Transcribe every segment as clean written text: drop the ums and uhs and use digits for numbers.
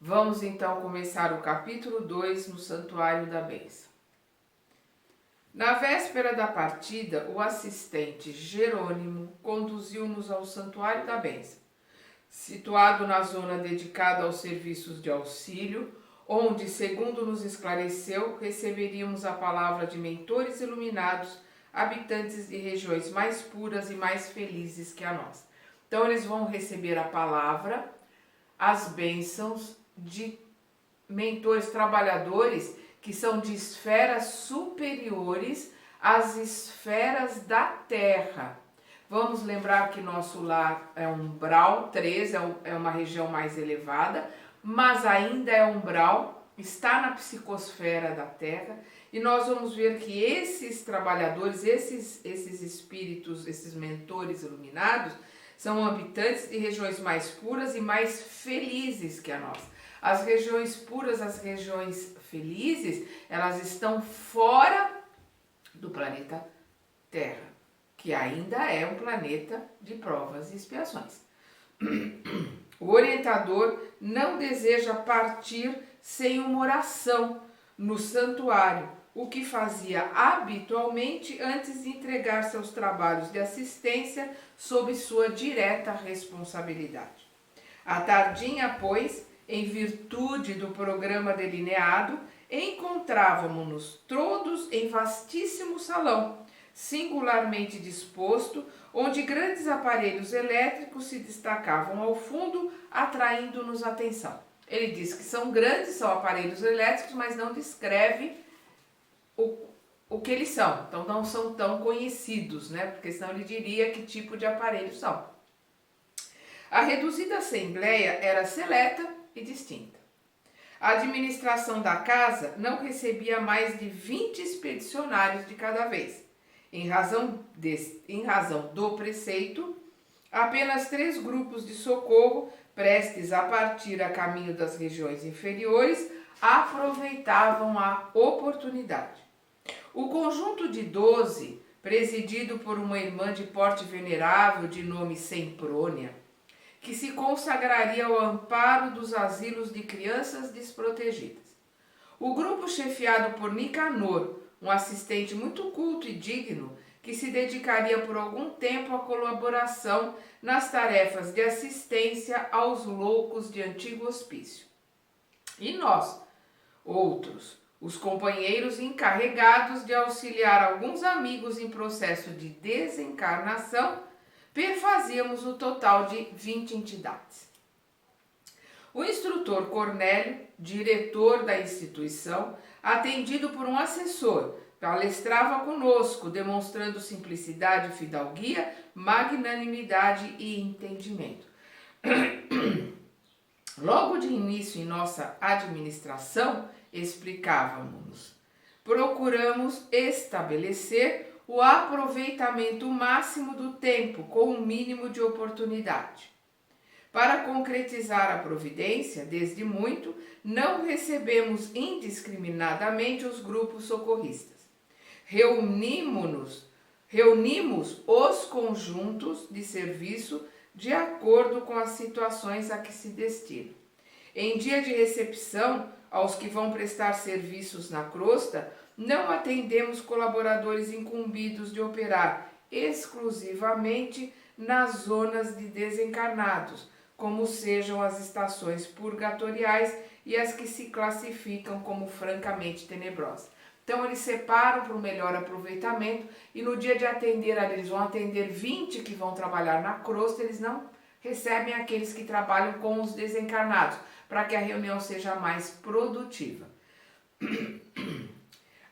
Vamos então começar o capítulo 2 no Santuário da Bênção. Na véspera da partida, o assistente Jerônimo conduziu-nos ao Santuário da Bênção, situado na zona dedicada aos serviços de auxílio, onde, segundo nos esclareceu, receberíamos a palavra de mentores iluminados, habitantes de regiões mais puras e mais felizes que a nossa. Então, eles vão receber a palavra, as bênçãos de mentores trabalhadores que são de esferas superiores às esferas da Terra. Vamos lembrar que nosso lar é umbral 3, é uma região mais elevada, mas ainda é umbral, está na psicosfera da Terra, e nós vamos ver que esses trabalhadores, esses espíritos, esses mentores iluminados, são habitantes de regiões mais puras e mais felizes que a nossa. As regiões puras, as regiões felizes, elas estão fora do planeta Terra, que ainda é um planeta de provas e expiações. O orientador não deseja partir sem uma oração no santuário, o que fazia habitualmente antes de entregar seus trabalhos de assistência sob sua direta responsabilidade. À tardinha, pois, em virtude do programa delineado, encontrávamos-nos todos em vastíssimo salão, singularmente disposto, onde grandes aparelhos elétricos se destacavam ao fundo, atraindo-nos a atenção. Ele diz que são grandes, são aparelhos elétricos, mas não descreve o que eles são. Então não são tão conhecidos, né? Porque senão ele diria que tipo de aparelhos são. A reduzida assembleia era seleta e distinta. A administração da casa não recebia mais de 20 expedicionários de cada vez. Em razão do preceito, apenas 3 grupos de socorro, prestes a partir a caminho das regiões inferiores, aproveitavam a oportunidade. O conjunto de 12, presidido por uma irmã de porte venerável de nome Semprônia, que se consagraria ao amparo dos asilos de crianças desprotegidas. O grupo chefiado por Nicanor, um assistente muito culto e digno, que se dedicaria por algum tempo à colaboração nas tarefas de assistência aos loucos de antigo hospício. E nós, outros, os companheiros encarregados de auxiliar alguns amigos em processo de desencarnação, perfazíamos o total de 20 entidades. O instrutor Cornélio, diretor da instituição, atendido por um assessor, palestrava conosco, demonstrando simplicidade, fidalguia, magnanimidade e entendimento. Logo de início em nossa administração, explicávamos, procuramos estabelecer o aproveitamento máximo do tempo com o mínimo de oportunidade. Para concretizar a providência, desde muito, não recebemos indiscriminadamente os grupos socorristas. Reunimos os conjuntos de serviço de acordo com as situações a que se destinam. Em dia de recepção, aos que vão prestar serviços na crosta, não atendemos colaboradores incumbidos de operar exclusivamente nas zonas de desencarnados, como sejam as estações purgatoriais e as que se classificam como francamente tenebrosas. Então eles separam para o melhor aproveitamento e no dia de atender, eles vão atender 20 que vão trabalhar na crosta, eles não recebem aqueles que trabalham com os desencarnados, para que a reunião seja mais produtiva.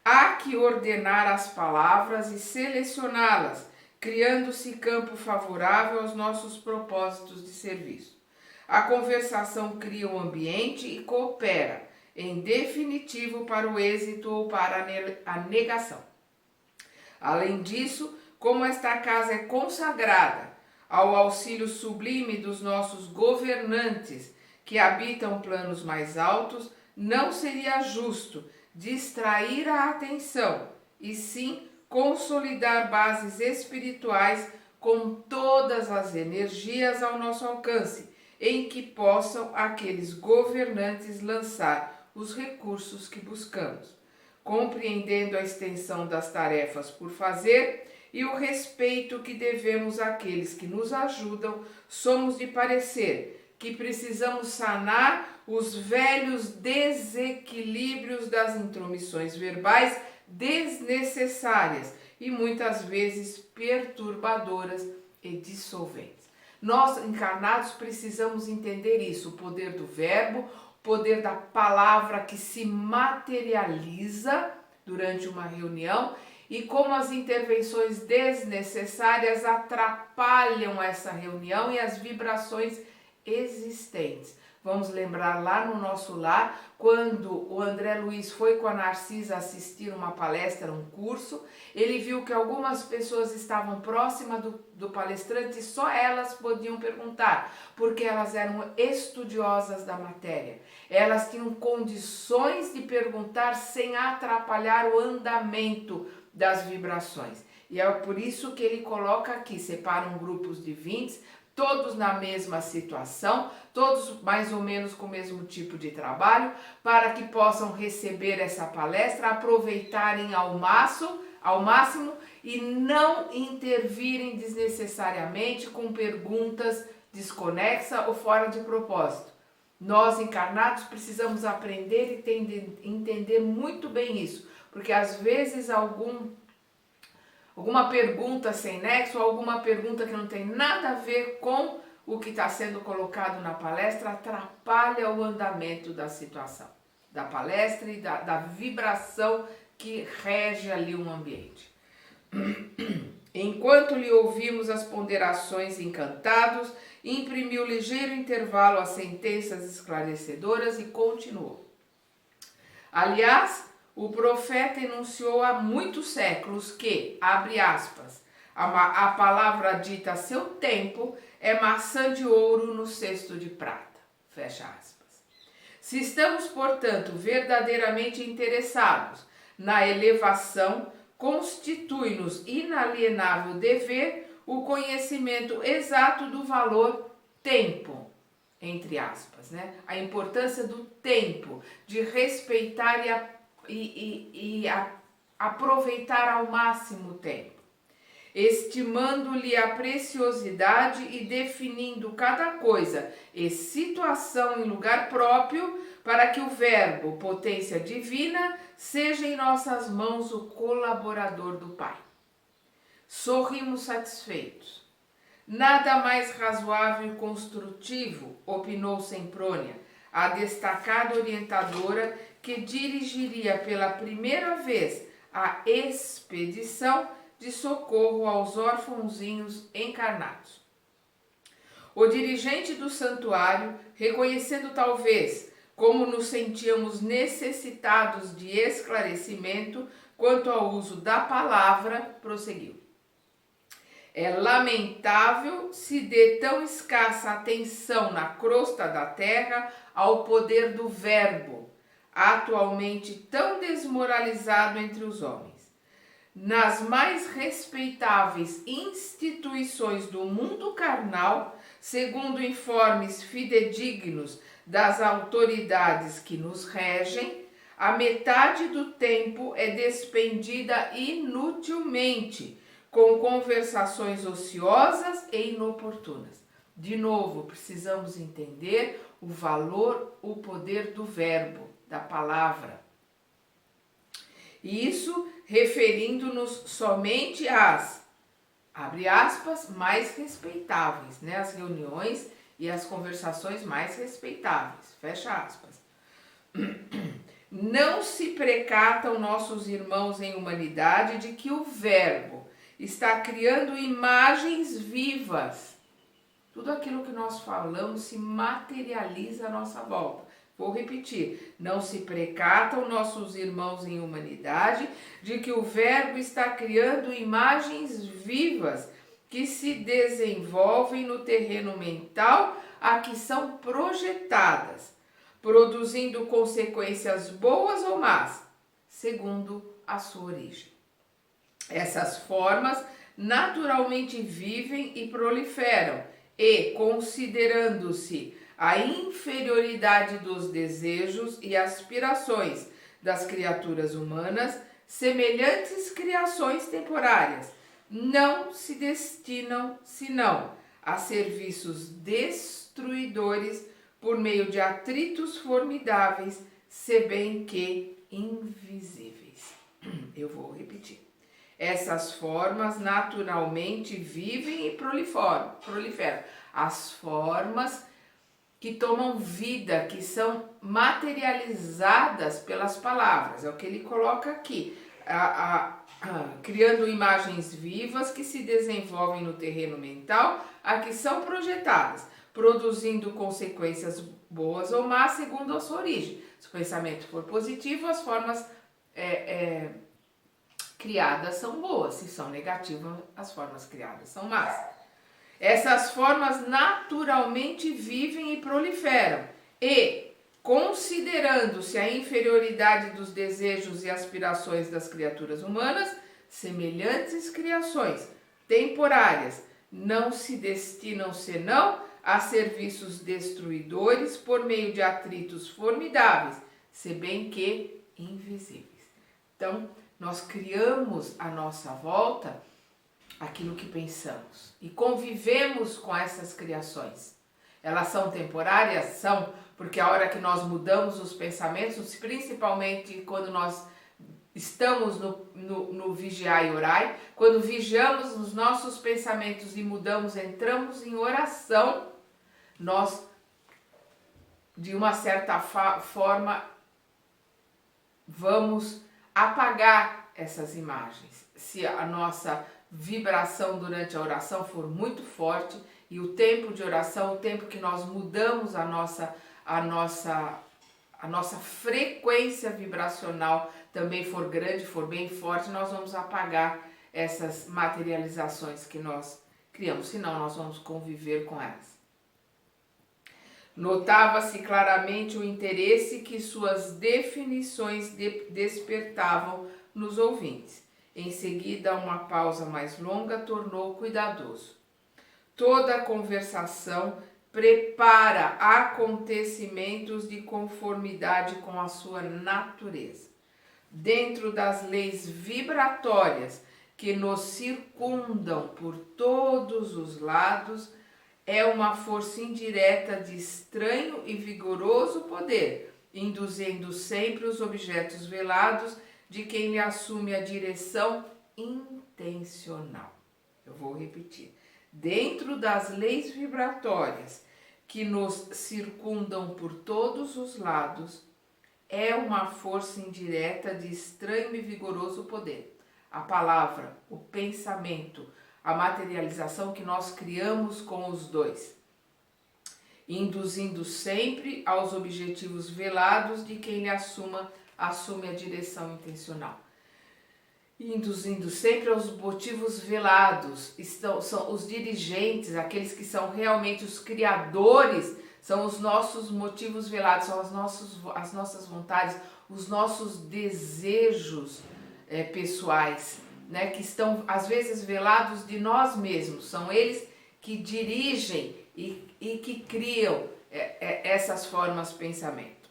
Há que ordenar as palavras e selecioná-las, criando-se campo favorável aos nossos propósitos de serviço. A conversação cria o ambiente e coopera, em definitivo, para o êxito ou para a negação. Além disso, como esta casa é consagrada ao auxílio sublime dos nossos governantes, que habitam planos mais altos, não seria justo distrair a atenção, e sim consolidar bases espirituais com todas as energias ao nosso alcance, em que possam aqueles governantes lançar os recursos que buscamos, compreendendo a extensão das tarefas por fazer e o respeito que devemos àqueles que nos ajudam, somos de parecer que precisamos sanar os velhos desequilíbrios das intromissões verbais desnecessárias e muitas vezes perturbadoras e dissolventes. Nós, encarnados, precisamos entender isso, o poder do verbo, o poder da palavra que se materializa durante uma reunião e como as intervenções desnecessárias atrapalham essa reunião e as vibrações existentes. Vamos lembrar lá no nosso lar, quando o André Luiz foi com a Narcisa assistir uma palestra, um curso, ele viu que algumas pessoas estavam próximas do palestrante e só elas podiam perguntar, porque elas eram estudiosas da matéria. Elas tinham condições de perguntar sem atrapalhar o andamento das vibrações. E é por isso que ele coloca aqui, separam grupos de 20, todos na mesma situação, todos mais ou menos com o mesmo tipo de trabalho, para que possam receber essa palestra, aproveitarem ao máximo e não intervirem desnecessariamente com perguntas desconexas ou fora de propósito. Nós, encarnados, precisamos aprender e entender muito bem isso, porque às vezes alguma pergunta sem nexo, alguma pergunta que não tem nada a ver com o que está sendo colocado na palestra, atrapalha o andamento da situação, da palestra e da vibração que rege ali um ambiente. Enquanto lhe ouvimos as ponderações encantados, imprimiu ligeiro intervalo às sentenças esclarecedoras e continuou. Aliás, o profeta enunciou há muitos séculos que, abre aspas, a palavra dita a seu tempo é maçã de ouro no cesto de prata, fecha aspas. Se estamos, portanto, verdadeiramente interessados na elevação, constitui-nos inalienável dever o conhecimento exato do valor tempo, entre aspas, né? A importância do tempo, de respeitar e aproveitar ao máximo o tempo, estimando-lhe a preciosidade e definindo cada coisa e situação em lugar próprio, para que o verbo, potência divina, seja em nossas mãos o colaborador do Pai. Sorrimos satisfeitos. Nada mais razoável e construtivo, opinou Semprônia, a destacada orientadora que dirigiria pela primeira vez a expedição de socorro aos órfãozinhos encarnados. O dirigente do santuário, reconhecendo talvez como nos sentíamos necessitados de esclarecimento quanto ao uso da palavra, prosseguiu. É lamentável se dê tão escassa atenção na crosta da terra ao poder do verbo, atualmente tão desmoralizado entre os homens. Nas mais respeitáveis instituições do mundo carnal, segundo informes fidedignos das autoridades que nos regem, a metade do tempo é despendida inutilmente, com conversações ociosas e inoportunas. De novo, precisamos entender o valor, o poder do verbo, da palavra. Isso referindo-nos somente às, abre aspas, mais respeitáveis, né? As reuniões e as conversações mais respeitáveis, fecha aspas. Não se precatam nossos irmãos em humanidade de que o verbo está criando imagens vivas. Tudo aquilo que nós falamos se materializa à nossa volta. Vou repetir, não se precatam nossos irmãos em humanidade de que o verbo está criando imagens vivas que se desenvolvem no terreno mental a que são projetadas, produzindo consequências boas ou más, segundo a sua origem. Essas formas naturalmente vivem e proliferam e considerando-se a inferioridade dos desejos e aspirações das criaturas humanas, semelhantes criações temporárias não se destinam senão a serviços destruidores por meio de atritos formidáveis, se bem que invisíveis. Eu vou repetir. Essas formas naturalmente vivem e proliferam. As formas que tomam vida, que são materializadas pelas palavras, é o que ele coloca aqui, criando imagens vivas que se desenvolvem no terreno mental, a que são projetadas, produzindo consequências boas ou más segundo a sua origem. Se o pensamento for positivo, as formas criadas são boas, se são negativas, as formas criadas são más. Essas formas naturalmente vivem e proliferam, e, considerando-se a inferioridade dos desejos e aspirações das criaturas humanas, semelhantes criações temporárias não se destinam senão a serviços destruidores por meio de atritos formidáveis, se bem que invisíveis. Então, nós criamos à nossa volta aquilo que pensamos e convivemos com essas criações. Elas são temporárias? São, porque a hora que nós mudamos os pensamentos, principalmente quando nós estamos no vigiar e orar, quando vigiamos os nossos pensamentos e mudamos, entramos em oração, nós, de uma certa forma, vamos apagar essas imagens. Se a nossa vibração durante a oração for muito forte e o tempo de oração, o tempo que nós mudamos a nossa frequência vibracional também for grande, for bem forte, nós vamos apagar essas materializações que nós criamos, senão nós vamos conviver com elas. Notava-se claramente o interesse que suas definições despertavam nos ouvintes. Em seguida, uma pausa mais longa tornou cuidadoso. Toda a conversação prepara acontecimentos de conformidade com a sua natureza. Dentro das leis vibratórias que nos circundam por todos os lados, é uma força indireta de estranho e vigoroso poder, induzindo sempre os objetos velados de quem lhe assume a direção intencional. Eu vou repetir. Dentro das leis vibratórias que nos circundam por todos os lados, é uma força indireta de estranho e vigoroso poder. A palavra, o pensamento, a materialização que nós criamos com os dois, induzindo sempre aos objetivos velados de quem lhe assume a direção intencional. Induzindo sempre aos motivos velados, são os dirigentes, aqueles que são realmente os criadores, são os nossos motivos velados, são as nossas vontades, os nossos desejos pessoais, né, que estão às vezes velados de nós mesmos, são eles que dirigem e que criam essas formas de pensamento.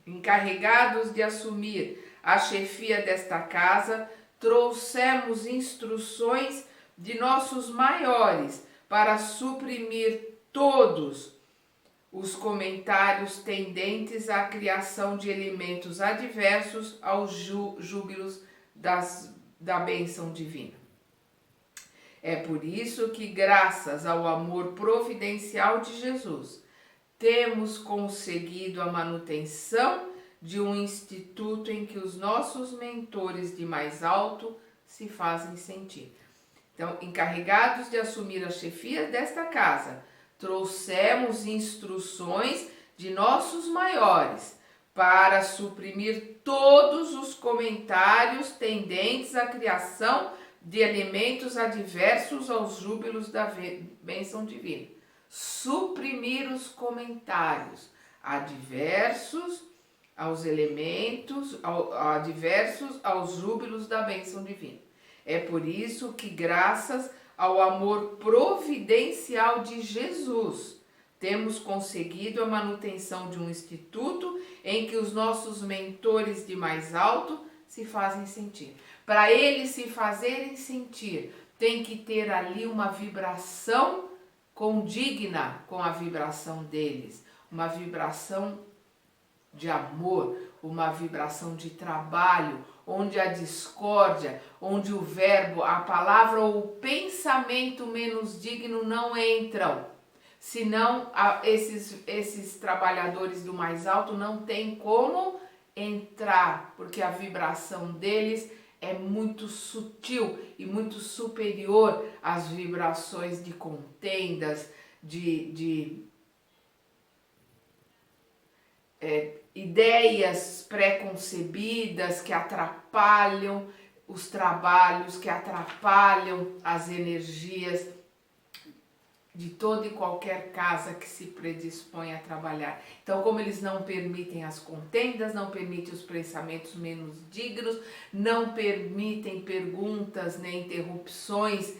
Encarregados de assumir a chefia desta casa, trouxemos instruções de nossos maiores para suprimir todos os comentários tendentes à criação de elementos adversos aos júbilos da bênção divina. É por isso que, graças ao amor providencial de Jesus, temos conseguido a manutenção de um instituto em que os nossos mentores de mais alto se fazem sentir. Então, encarregados de assumir a chefia desta casa, trouxemos instruções de nossos maiores para suprimir todos os comentários tendentes à criação de elementos adversos aos júbilos da bênção divina. Suprimir os comentários adversos aos elementos, adversos aos júbilos da bênção divina. É por isso que, graças ao amor providencial de Jesus, temos conseguido a manutenção de um instituto em que os nossos mentores de mais alto se fazem sentir. Para eles se fazerem sentir, tem que ter ali uma vibração condigna com a vibração deles, uma vibração de amor, uma vibração de trabalho, onde a discórdia, onde o verbo, a palavra ou o pensamento menos digno não entram. Senão, esses trabalhadores do mais alto não tem como entrar, porque a vibração deles é muito sutil e muito superior às vibrações de contendas, de ideias pré-concebidas que atrapalham os trabalhos, que atrapalham as energias de toda e qualquer casa que se predispõe a trabalhar. Então, como eles não permitem as contendas, não permitem os pensamentos menos dignos, não permitem perguntas nem interrupções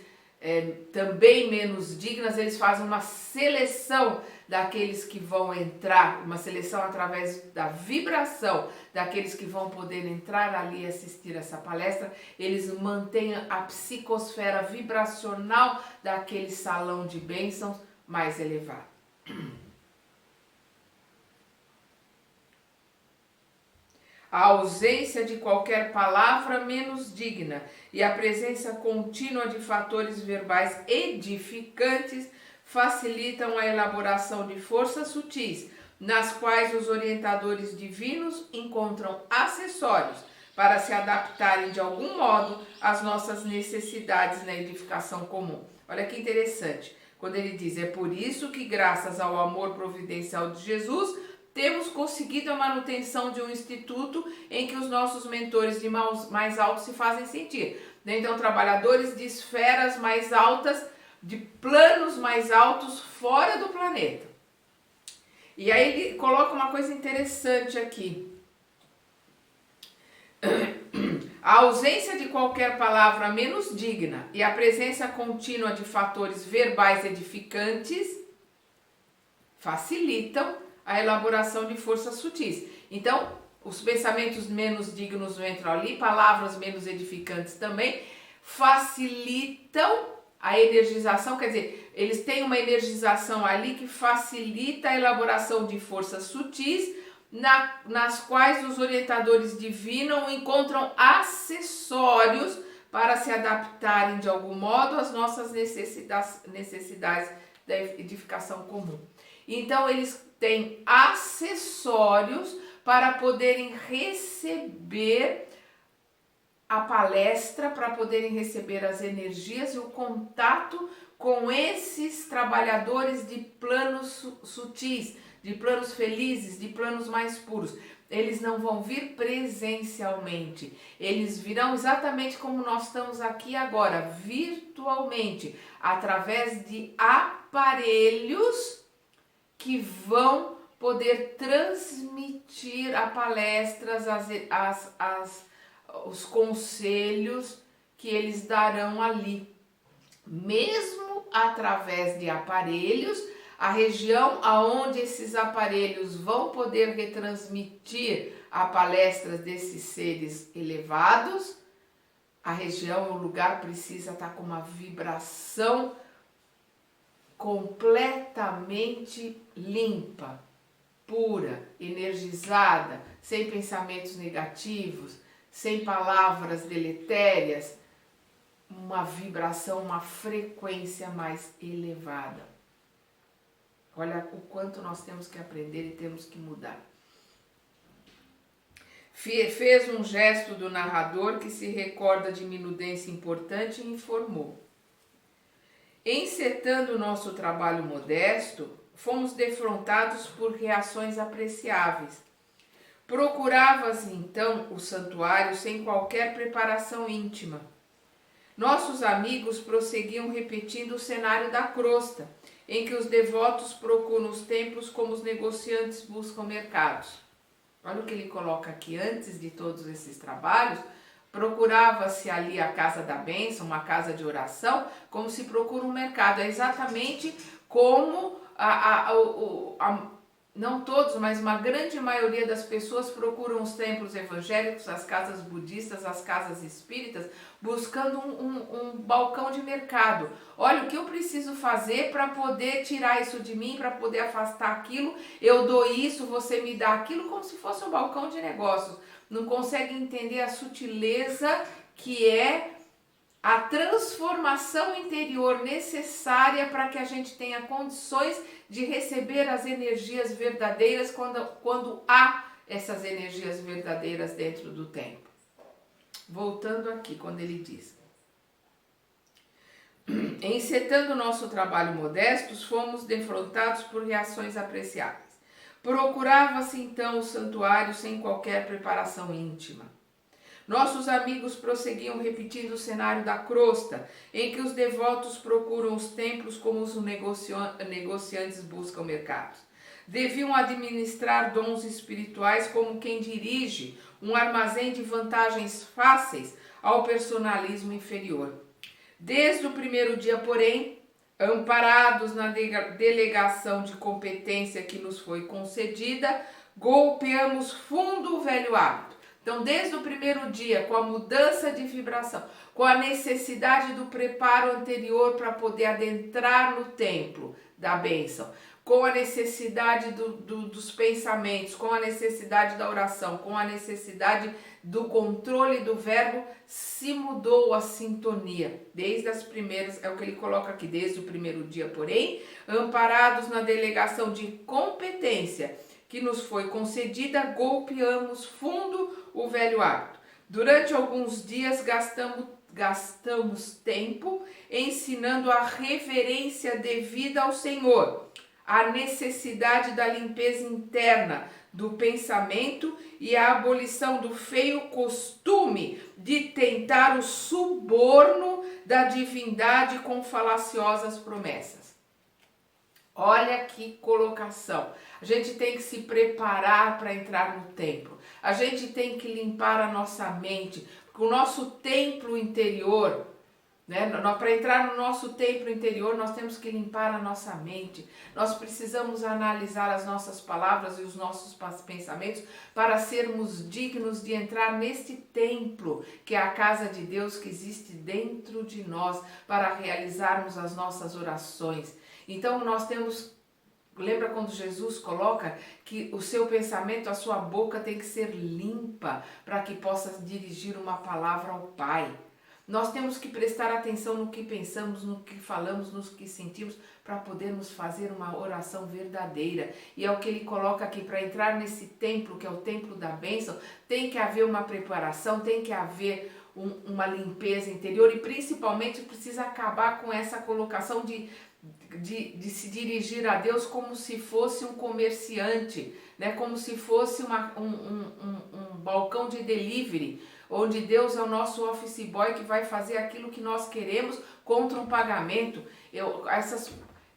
também menos dignas, eles fazem uma seleção daqueles que vão entrar, uma seleção através da vibração daqueles que vão poder entrar ali e assistir essa palestra. Eles mantêm a psicosfera vibracional daquele salão de bênçãos mais elevado. A ausência de qualquer palavra menos digna e a presença contínua de fatores verbais edificantes facilitam a elaboração de forças sutis, nas quais os orientadores divinos encontram acessórios para se adaptarem de algum modo às nossas necessidades na edificação comum. Olha que interessante, quando ele diz, é por isso que graças ao amor providencial de Jesus, temos conseguido a manutenção de um instituto em que os nossos mentores de mais altos se fazem sentir. Então, trabalhadores de esferas mais altas, de planos mais altos fora do planeta. E aí ele coloca uma coisa interessante aqui. A ausência de qualquer palavra menos digna e a presença contínua de fatores verbais edificantes facilitam a elaboração de forças sutis. Então, os pensamentos menos dignos não entram ali, palavras menos edificantes também facilitam a energização, quer dizer, eles têm uma energização ali que facilita a elaboração de forças sutis, nas quais os orientadores divinos encontram acessórios para se adaptarem de algum modo às nossas necessidades da edificação comum. Então, eles têm acessórios para poderem receber a palestra, para poderem receber as energias e o contato com esses trabalhadores de planos sutis, de planos felizes, de planos mais puros. Eles não vão vir presencialmente, eles virão exatamente como nós estamos aqui agora, virtualmente, através de aparelhos que vão poder transmitir a palestras, os conselhos que eles darão ali. Mesmo através de aparelhos, a região aonde esses aparelhos vão poder retransmitir a palestra desses seres elevados, a região, o lugar precisa estar com uma vibração completamente limpa, pura, energizada, sem pensamentos negativos, sem palavras deletérias, uma vibração, uma frequência mais elevada. Olha o quanto nós temos que aprender e temos que mudar. Fez um gesto do narrador que se recorda de minudência importante e informou. Encetando o nosso trabalho modesto, fomos defrontados por reações apreciáveis. Procuravas então o santuário sem qualquer preparação íntima. Nossos amigos prosseguiam repetindo o cenário da crosta, em que os devotos procuram os templos como os negociantes buscam mercados. Olha o que ele coloca aqui, antes de todos esses trabalhos, Procurava-se ali a casa da bênção, uma casa de oração, como se procura um mercado. É exatamente como não todos, mas uma grande maioria das pessoas procuram os templos evangélicos, as casas budistas, as casas espíritas, buscando um balcão de mercado. Olha, o que eu preciso fazer para poder tirar isso de mim, para poder afastar aquilo, eu dou isso, você me dá aquilo, como se fosse um balcão de negócios. Não consegue entender a sutileza que é a transformação interior necessária para que a gente tenha condições de receber as energias verdadeiras quando há essas energias verdadeiras dentro do templo. Voltando aqui, quando ele diz: encetando nosso trabalho modestos, fomos defrontados por reações apreciáveis. Procurava-se então o santuário sem qualquer preparação íntima. Nossos amigos prosseguiam repetindo o cenário da crosta, em que os devotos procuram os templos como os negociantes buscam mercados. Deviam administrar dons espirituais como quem dirige um armazém de vantagens fáceis ao personalismo inferior. Desde o primeiro dia, porém, amparados na delegação de competência que nos foi concedida, golpeamos fundo o velho hábito. Então, desde o primeiro dia, com a mudança de vibração, com a necessidade do preparo anterior para poder adentrar no templo da bênção, com a necessidade dos pensamentos, com a necessidade da oração, com a necessidade do controle do verbo, se mudou a sintonia. Desde as primeiras, é o que ele coloca aqui, desde o primeiro dia, porém, amparados na delegação de competência que nos foi concedida, golpeamos fundo o velho hábito. Durante alguns dias gastamos tempo ensinando a reverência devida ao Senhor, a necessidade da limpeza interna do pensamento e a abolição do feio costume de tentar o suborno da divindade com falaciosas promessas. Olha que colocação. A gente tem que se preparar para entrar no templo. A gente tem que limpar a nossa mente, porque o nosso templo interior, né? Para entrar no nosso templo interior, nós temos que limpar a nossa mente. Nós precisamos analisar as nossas palavras e os nossos pensamentos para sermos dignos de entrar neste templo, que é a casa de Deus que existe dentro de nós, para realizarmos as nossas orações. Então nós temos, lembra quando Jesus coloca que o seu pensamento, a sua boca tem que ser limpa para que possa dirigir uma palavra ao Pai. Nós temos que prestar atenção no que pensamos, no que falamos, no que sentimos, para podermos fazer uma oração verdadeira. E é o que ele coloca aqui, para entrar nesse templo, que é o templo da bênção, tem que haver uma preparação, tem que haver uma limpeza interior e principalmente precisa acabar com essa colocação de se dirigir a Deus como se fosse um comerciante, né? Como se fosse um balcão de delivery, onde Deus é o nosso office boy que vai fazer aquilo que nós queremos contra um pagamento.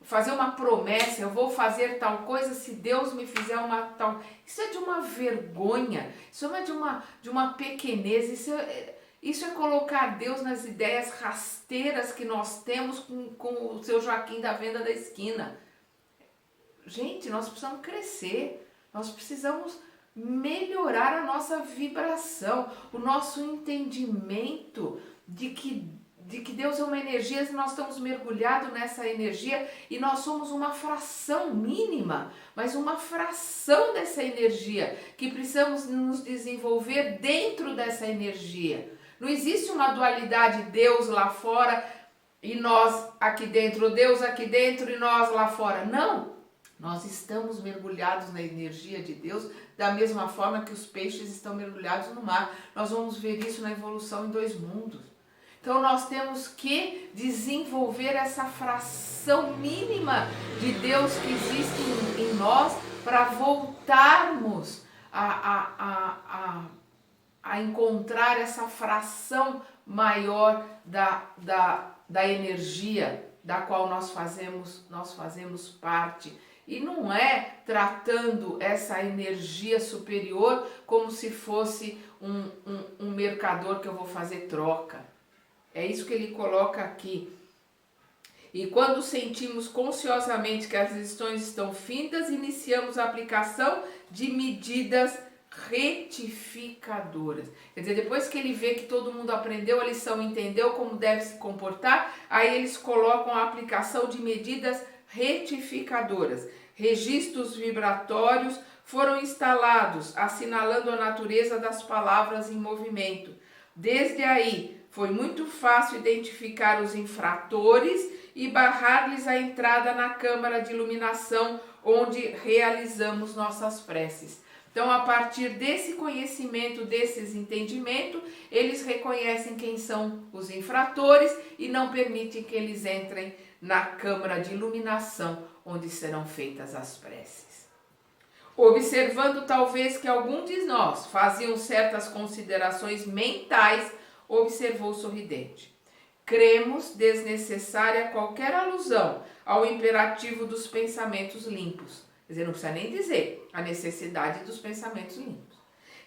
Fazer uma promessa, eu vou fazer tal coisa se Deus me fizer uma tal... Isso é de uma vergonha, isso é de uma pequenez, isso é colocar Deus nas ideias rasteiras que nós temos com o seu Joaquim da venda da esquina. Gente, nós precisamos crescer, nós precisamos melhorar a nossa vibração, o nosso entendimento de que Deus é uma energia e nós estamos mergulhados nessa energia e nós somos uma fração mínima, mas uma fração dessa energia que precisamos nos desenvolver dentro dessa energia. Não existe uma dualidade, Deus lá fora e nós aqui dentro, Deus aqui dentro e nós lá fora. Não, nós estamos mergulhados na energia de Deus da mesma forma que os peixes estão mergulhados no mar. Nós vamos ver isso na evolução em 2 mundos. Então nós temos que desenvolver essa fração mínima de Deus que existe em nós para voltarmos a encontrar essa fração maior da energia da qual nós fazemos parte E não é tratando essa energia superior como se fosse um mercador que eu vou fazer troca. É isso que ele coloca aqui. E quando sentimos consciosamente que as lições estão findas, iniciamos a aplicação de medidas retificadoras. Quer dizer, depois que ele vê que todo mundo aprendeu a lição, entendeu como deve se comportar, aí eles colocam a aplicação de medidas retificadoras. Registros vibratórios foram instalados, assinalando a natureza das palavras em movimento. Desde aí, foi muito fácil identificar os infratores e barrar-lhes a entrada na câmara de iluminação onde realizamos nossas preces. Então, a partir desse conhecimento, desses entendimentos, eles reconhecem quem são os infratores e não permitem que eles entrem na câmara de iluminação onde serão feitas as preces. Observando talvez que algum de nós faziam certas considerações mentais, observou sorridente. Cremos desnecessária qualquer alusão ao imperativo dos pensamentos limpos. Quer dizer, não precisa nem dizer a necessidade dos pensamentos limpos.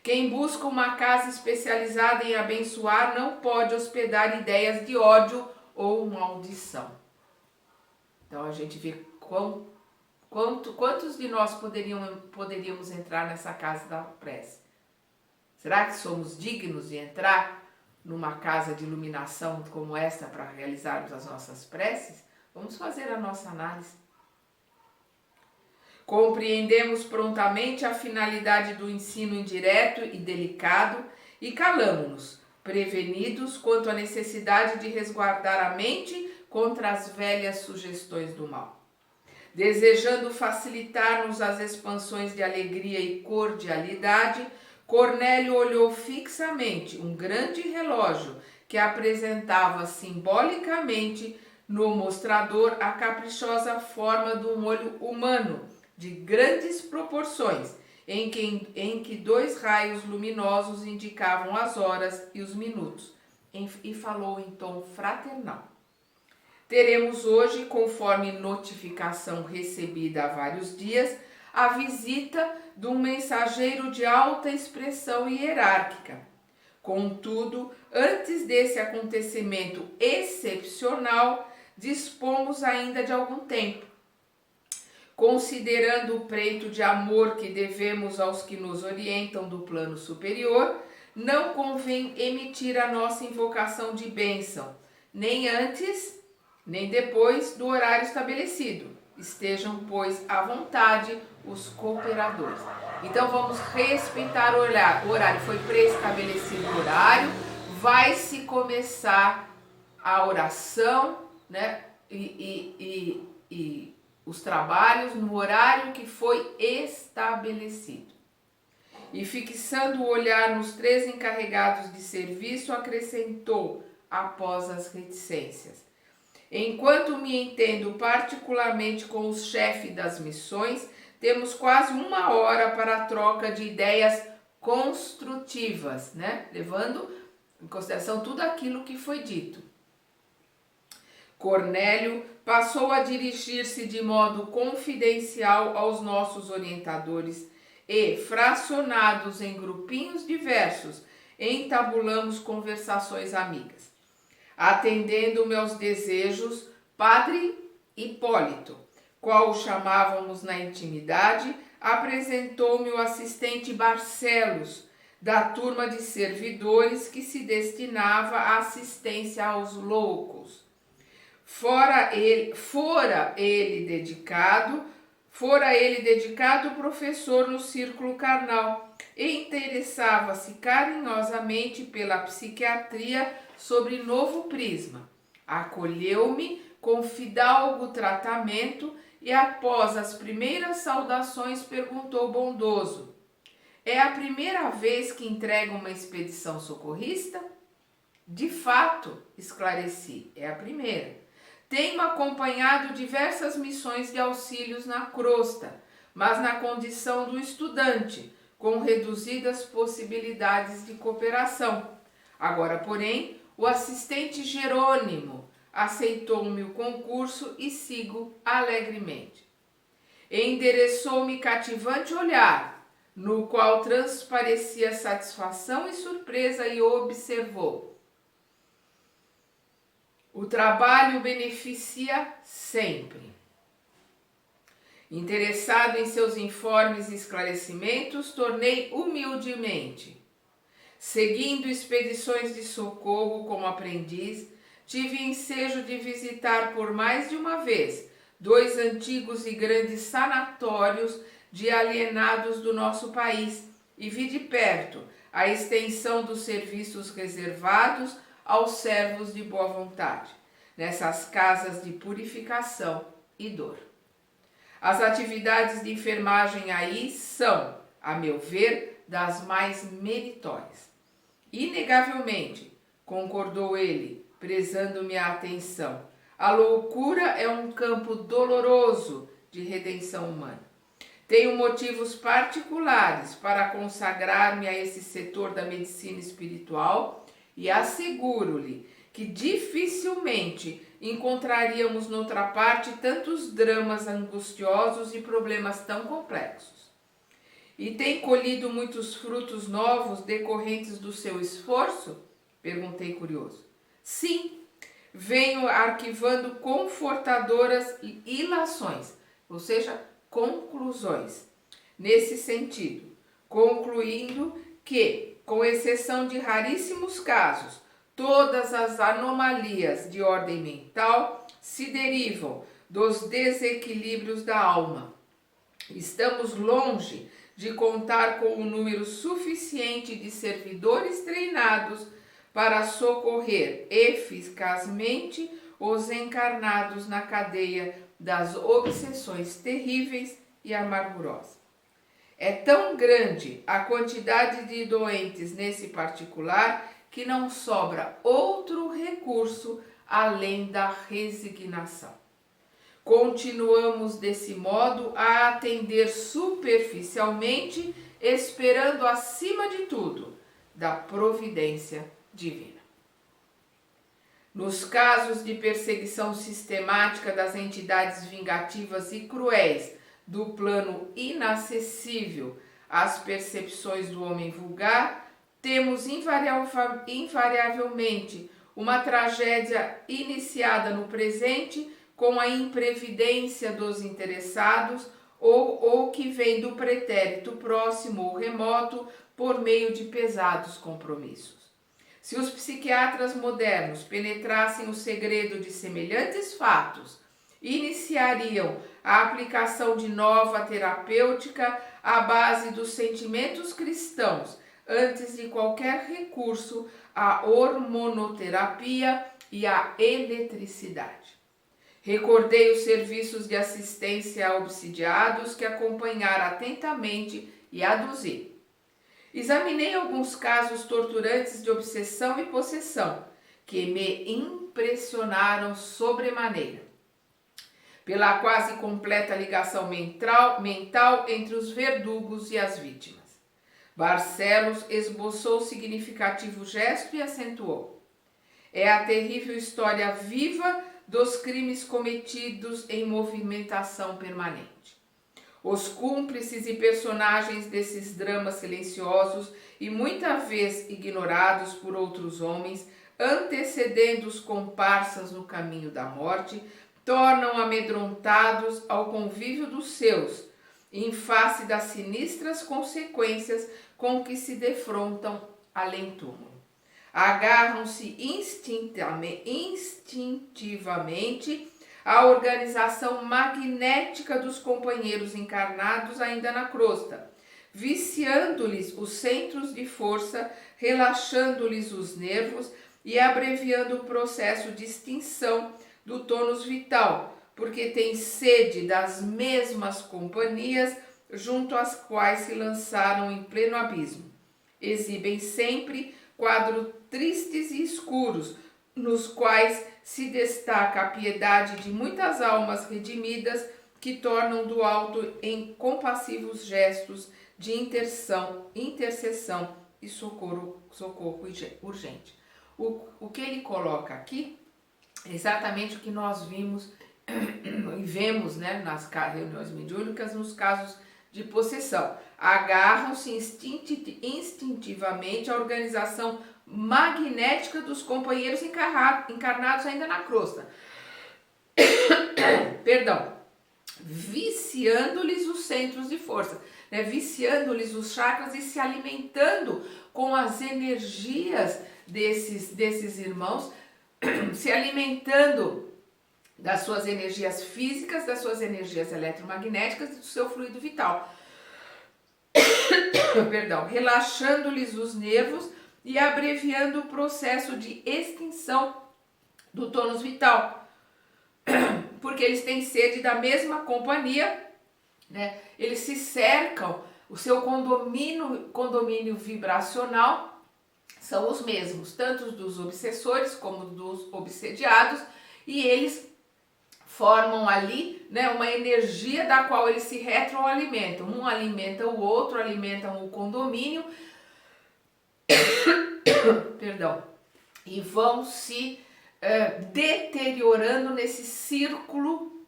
Quem busca uma casa especializada em abençoar não pode hospedar ideias de ódio ou maldição. Então a gente vê quantos de nós poderíamos entrar nessa casa da prece. Será que somos dignos de entrar numa casa de iluminação como esta para realizarmos as nossas preces? Vamos fazer a nossa análise. Compreendemos prontamente a finalidade do ensino indireto e delicado e calamo-nos, prevenidos quanto à necessidade de resguardar a mente contra as velhas sugestões do mal. Desejando facilitar-nos as expansões de alegria e cordialidade, Cornélio olhou fixamente um grande relógio que apresentava simbolicamente no mostrador a caprichosa forma de um olho humano de grandes proporções, em que 2 raios luminosos indicavam as horas e os minutos, e falou em tom fraternal. Teremos hoje, conforme notificação recebida há vários dias, a visita de um mensageiro de alta expressão hierárquica. Contudo, antes desse acontecimento excepcional, dispomos ainda de algum tempo. Considerando o preito de amor que devemos aos que nos orientam do plano superior, não convém emitir a nossa invocação de bênção, nem antes, nem depois do horário estabelecido. Estejam, pois, à vontade os cooperadores. Então vamos respeitar o horário. Foi pré-estabelecido o horário, vai se começar a oração, né? E os trabalhos no horário que foi estabelecido. E fixando o olhar nos 3 encarregados de serviço, acrescentou, após as reticências: enquanto me entendo particularmente com os chefes das missões, temos quase 1 hora para a troca de ideias construtivas, né? Levando em consideração tudo aquilo que foi dito. Cornélio passou a dirigir-se de modo confidencial aos nossos orientadores e, fracionados em grupinhos diversos, entabulamos conversações amigas. Atendendo-me aos desejos, Padre Hipólito, qual o chamávamos na intimidade, apresentou-me o assistente Barcelos, da turma de servidores que se destinava à assistência aos loucos. Fora ele dedicado professor no círculo carnal e interessava-se carinhosamente pela psiquiatria sobre novo prisma. Acolheu-me com fidalgo tratamento e após as primeiras saudações perguntou bondoso: é a primeira vez que entrega uma expedição socorrista? De fato, esclareci, é a primeira. Tenho acompanhado diversas missões de auxílios na crosta, mas na condição do estudante, com reduzidas possibilidades de cooperação. Agora, porém, o assistente Jerônimo aceitou-me o concurso e sigo alegremente. endereçou-me cativante olhar, no qual transparecia satisfação e surpresa, e observou: o trabalho beneficia sempre. Interessado em seus informes e esclarecimentos, tornei humildemente. Seguindo expedições de socorro como aprendiz, tive ensejo de visitar por mais de uma vez 2 antigos e grandes sanatórios de alienados do nosso país e vi de perto a extensão dos serviços reservados aos servos de boa vontade, nessas casas de purificação e dor. As atividades de enfermagem aí são, a meu ver, das mais meritórias. Inegavelmente, concordou ele, prestando-me a atenção, a loucura é um campo doloroso de redenção humana. Tenho motivos particulares para consagrar-me a esse setor da medicina espiritual e asseguro-lhe que dificilmente encontraríamos noutra parte tantos dramas angustiosos e problemas tão complexos. E tem colhido muitos frutos novos decorrentes do seu esforço? Perguntei curioso. Sim, venho arquivando confortadoras ilações, ou seja, conclusões, nesse sentido, concluindo que, com exceção de raríssimos casos, todas as anomalias de ordem mental se derivam dos desequilíbrios da alma. Estamos longe de contar com um número suficiente de servidores treinados para socorrer eficazmente os encarnados na cadeia das obsessões terríveis e amargurosas. É tão grande a quantidade de doentes nesse particular que não sobra outro recurso além da resignação. Continuamos desse modo a atender superficialmente, esperando acima de tudo da providência divina. Nos casos de perseguição sistemática das entidades vingativas e cruéis do plano inacessível às percepções do homem vulgar, temos invariavelmente uma tragédia iniciada no presente com a imprevidência dos interessados ou que vem do pretérito próximo ou remoto por meio de pesados compromissos. Se os psiquiatras modernos penetrassem o segredo de semelhantes fatos, iniciariam a aplicação de nova terapêutica à base dos sentimentos cristãos, antes de qualquer recurso à hormonoterapia e à eletricidade. Recordei os serviços de assistência a obsidiados que acompanhara atentamente e aduzi. Examinei alguns casos torturantes de obsessão e possessão, que me impressionaram sobremaneira, pela quase completa ligação mental entre os verdugos e as vítimas. Barcelos esboçou significativo gesto e acentuou: é a terrível história viva dos crimes cometidos em movimentação permanente. Os cúmplices e personagens desses dramas silenciosos e muitas vezes ignorados por outros homens, antecedendo os comparsas no caminho da morte, tornam amedrontados ao convívio dos seus, em face das sinistras consequências com que se defrontam além-túmulo. Agarram-se instintivamente à organização magnética dos companheiros encarnados ainda na crosta, viciando-lhes os centros de força, relaxando-lhes os nervos e abreviando o processo de extinção do tônus vital, porque têm sede das mesmas companhias junto às quais se lançaram em pleno abismo. Exibem sempre quadros tristes e escuros, nos quais se destaca a piedade de muitas almas redimidas que tornam do alto em compassivos gestos de intercessão e socorro urgente. O que ele coloca aqui é exatamente o que nós vimos e vemos, né, nas reuniões mediúnicas, nos casos de possessão, agarram-se instintivamente à organização magnética dos companheiros encarnados ainda na crosta. Perdão, viciando-lhes os centros de força, né? Viciando-lhes os chakras e se alimentando com as energias desses irmãos, se alimentando das suas energias físicas, das suas energias eletromagnéticas e do seu fluido vital. Perdão, relaxando-lhes os nervos e abreviando o processo de extinção do tônus vital, porque eles têm sede da mesma companhia, né? Eles se cercam, o seu condomínio vibracional são os mesmos, tanto dos obsessores como dos obsediados, e eles formam ali, né, uma energia da qual eles se retroalimentam. Um alimenta o outro, alimentam o condomínio, perdão, e vão se deteriorando nesse círculo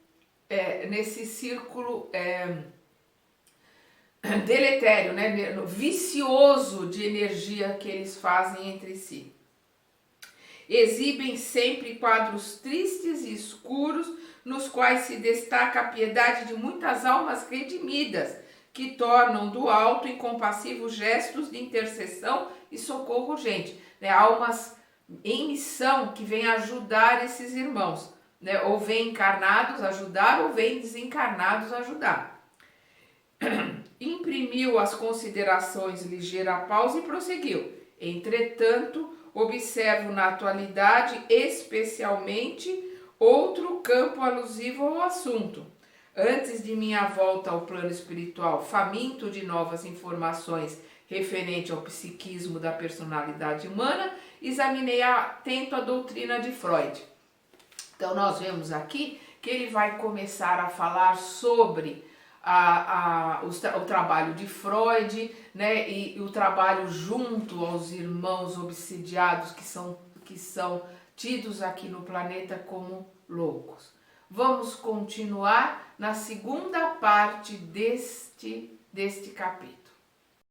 deletério, né, vicioso de energia que eles fazem entre si. Exibem sempre quadros tristes e escuros, nos quais se destaca a piedade de muitas almas redimidas, que tornam do alto e compassivo gestos de intercessão e socorro urgente, né? Almas em missão que vêm ajudar esses irmãos, né? Ou vêm encarnados ajudar, ou vêm desencarnados ajudar. Imprimiu as considerações ligeira pausa e prosseguiu. Entretanto, observo na atualidade especialmente outro campo alusivo ao assunto. Antes de minha volta ao plano espiritual, faminto de novas informações referente ao psiquismo da personalidade humana, examinei atento a doutrina de Freud. Então nós vemos aqui que ele vai começar a falar sobre o trabalho de Freud, né, e o trabalho junto aos irmãos obsidiados que são tidos aqui no planeta como loucos. Vamos continuar na segunda parte deste capítulo.